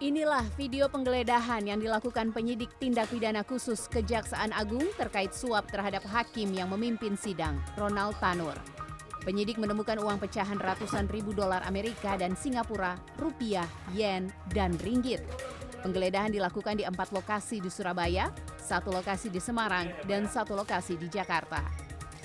Inilah video penggeledahan yang dilakukan penyidik tindak pidana khusus Kejaksaan Agung terkait suap terhadap hakim yang memimpin sidang, Ronald Tanur. Penyidik menemukan uang pecahan ratusan ribu dolar Amerika dan Singapura, rupiah, yen, dan ringgit. Penggeledahan dilakukan di 4 lokasi di Surabaya, 1 lokasi di Semarang, dan 1 lokasi di Jakarta.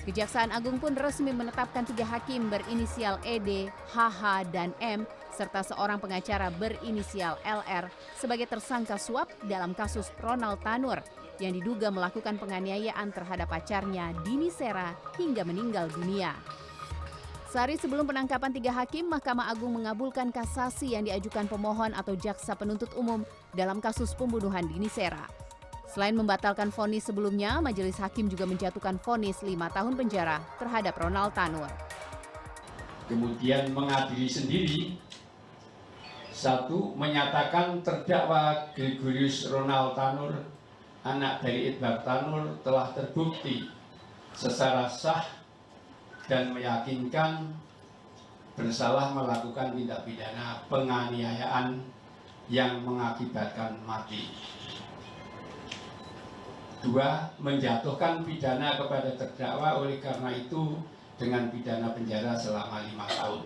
Kejaksaan Agung pun resmi menetapkan 3 hakim berinisial ED, HH, dan M, serta seorang pengacara berinisial LR sebagai tersangka suap dalam kasus Ronald Tanur yang diduga melakukan penganiayaan terhadap pacarnya Dini Sera hingga meninggal dunia. Sehari sebelum penangkapan 3 hakim, Mahkamah Agung mengabulkan kasasi yang diajukan pemohon atau jaksa penuntut umum dalam kasus pembunuhan Dini Sera. Selain membatalkan vonis sebelumnya, majelis hakim juga menjatuhkan vonis 5 tahun penjara terhadap Ronald Tanur. Kemudian mengadili sendiri, 1. Menyatakan terdakwa Gregorius Ronald Tanur, anak dari Edward Tanur, telah terbukti secara sah dan meyakinkan bersalah melakukan tindak pidana penganiayaan yang mengakibatkan mati. 2. Menjatuhkan pidana kepada terdakwa oleh karena itu dengan pidana penjara selama 5 tahun.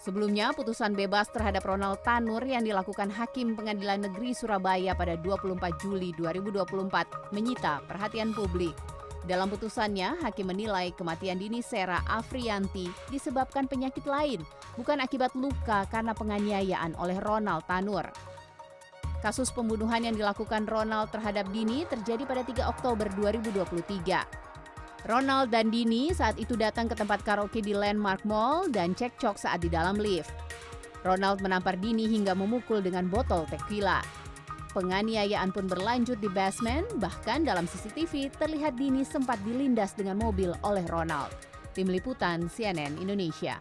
Sebelumnya, putusan bebas terhadap Ronald Tanur yang dilakukan Hakim Pengadilan Negeri Surabaya pada 24 Juli 2024 menyita perhatian publik. Dalam putusannya, Hakim menilai kematian Dini Sera Afriyanti disebabkan penyakit lain, bukan akibat luka karena penganiayaan oleh Ronald Tanur. Kasus pembunuhan yang dilakukan Ronald terhadap Dini terjadi pada 3 Oktober 2023. Ronald dan Dini saat itu datang ke tempat karaoke di Landmark Mall dan cekcok saat di dalam lift. Ronald menampar Dini hingga memukul dengan botol tequila. Penganiayaan pun berlanjut di basement, bahkan dalam CCTV terlihat Dini sempat dilindas dengan mobil oleh Ronald. Tim Liputan CNN Indonesia.